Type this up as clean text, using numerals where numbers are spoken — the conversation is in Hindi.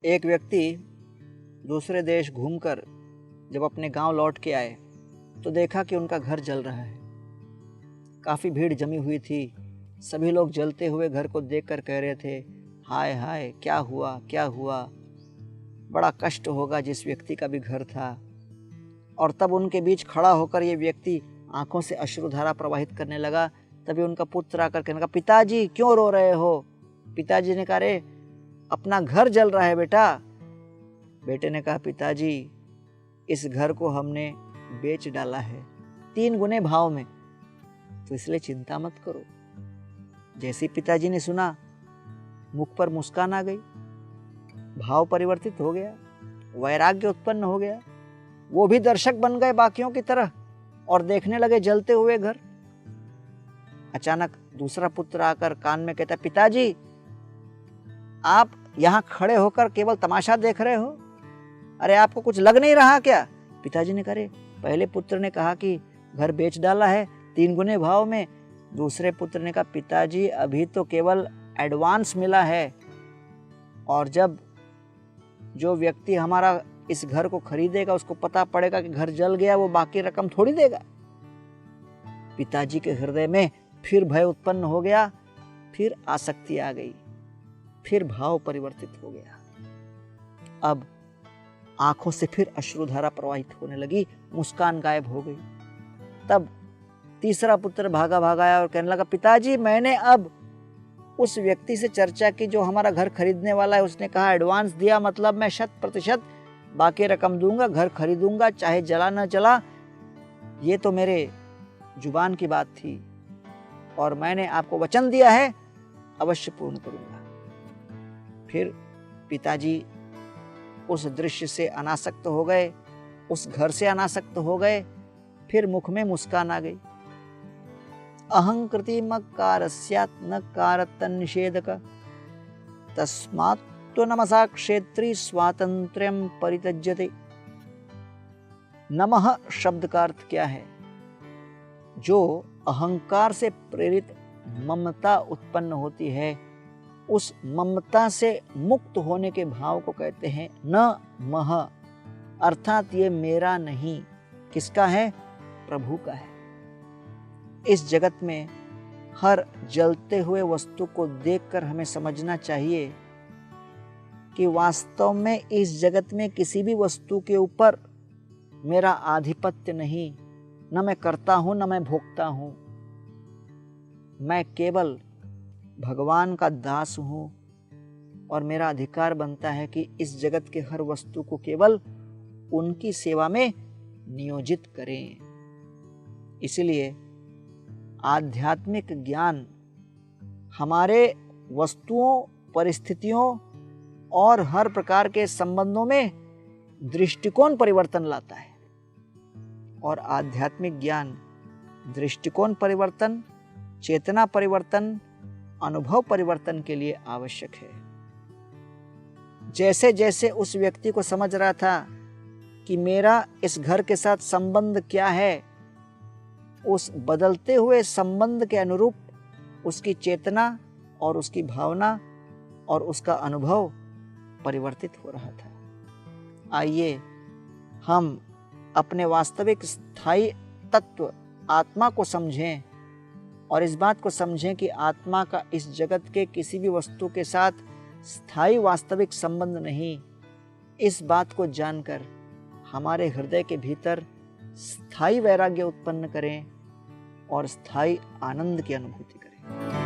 एक व्यक्ति दूसरे देश घूमकर जब अपने गांव लौट के आए तो देखा कि उनका घर जल रहा है। काफ़ी भीड़ जमी हुई थी। सभी लोग जलते हुए घर को देखकर कह रहे थे, हाय हाय क्या हुआ क्या हुआ, बड़ा कष्ट होगा जिस व्यक्ति का भी घर था। और तब उनके बीच खड़ा होकर ये व्यक्ति आंखों से अश्रुधारा प्रवाहित करने लगा। तभी उनका पुत्र आकर कहने लगा, पिताजी क्यों रो रहे हो। पिताजी ने कहा, रे अपना घर जल रहा है बेटा। बेटे ने कहा, पिताजी इस घर को हमने बेच डाला है 3 गुने भाव में, तो इसलिए चिंता मत करो। जैसे पिताजी ने सुना मुख पर मुस्कान आ गई, भाव परिवर्तित हो गया, वैराग्य उत्पन्न हो गया। वो भी दर्शक बन गए बाकियों की तरह और देखने लगे जलते हुए घर। अचानक दूसरा पुत्र आकर कान में कहता, पिताजी आप यहां खड़े होकर केवल तमाशा देख रहे हो, अरे आपको कुछ लग नहीं रहा क्या। पिताजी ने कहा, पहले पुत्र ने कहा कि घर बेच डाला है 3 गुने भाव में। दूसरे पुत्र ने कहा, पिताजी अभी तो केवल एडवांस मिला है, और जब जो व्यक्ति हमारा इस घर को खरीदेगा उसको पता पड़ेगा कि घर जल गया, वो बाकी रकम थोड़ी देगा। पिताजी के हृदय में फिर भय उत्पन्न हो गया, फिर आसक्ति आ गई, फिर भाव परिवर्तित हो गया। अब आंखों से फिर अश्रुधारा प्रवाहित होने लगी, मुस्कान गायब हो गई। तब तीसरा पुत्र भागा भागा आया और कहने लगा, पिताजी मैंने अब उस व्यक्ति से चर्चा की जो हमारा घर खरीदने वाला है। उसने कहा एडवांस दिया, मतलब मैं 100% बाकी रकम दूंगा, घर खरीदूंगा, चाहे जला न जला। ये तो मेरे जुबान की बात थी और मैंने आपको वचन दिया है, अवश्य पूर्ण करूंगा। फिर पिताजी उस दृश्य से अनासक्त हो गए, उस घर से अनासक्त हो गए। फिर मुख में मुस्कान आ गई। अहंकृति मकारस्यात् न कारतन्निषेधक तस्मात् नमसा क्षेत्री स्वातंत्र्यम परित्यज्यते। नमः शब्द का अर्थ क्या है? जो अहंकार से प्रेरित ममता उत्पन्न होती है, उस ममता से मुक्त होने के भाव को कहते हैं न मह, अर्थात ये मेरा नहीं, किसका है? प्रभु का है। इस जगत में हर जलते हुए वस्तु को देखकर हमें समझना चाहिए कि वास्तव में इस जगत में किसी भी वस्तु के ऊपर मेरा आधिपत्य नहीं, न मैं करता हूं न मैं भोगता हूं। मैं केवल भगवान का दास हूं और मेरा अधिकार बनता है कि इस जगत के हर वस्तु को केवल उनकी सेवा में नियोजित करें। इसलिए आध्यात्मिक ज्ञान हमारे वस्तुओं, परिस्थितियों और हर प्रकार के संबंधों में दृष्टिकोण परिवर्तन लाता है। और आध्यात्मिक ज्ञान दृष्टिकोण परिवर्तन, चेतना परिवर्तन, अनुभव परिवर्तन के लिए आवश्यक है। जैसे जैसे उस व्यक्ति को समझ रहा था कि मेरा इस घर के साथ संबंध क्या है, उस बदलते हुए संबंध के अनुरूप उसकी चेतना और उसकी भावना और उसका अनुभव परिवर्तित हो रहा था। आइए हम अपने वास्तविक स्थायी तत्व आत्मा को समझें और इस बात को समझें कि आत्मा का इस जगत के किसी भी वस्तु के साथ स्थायी वास्तविक संबंध नहीं। इस बात को जानकर हमारे हृदय के भीतर स्थायी वैराग्य उत्पन्न करें और स्थायी आनंद की अनुभूति करें।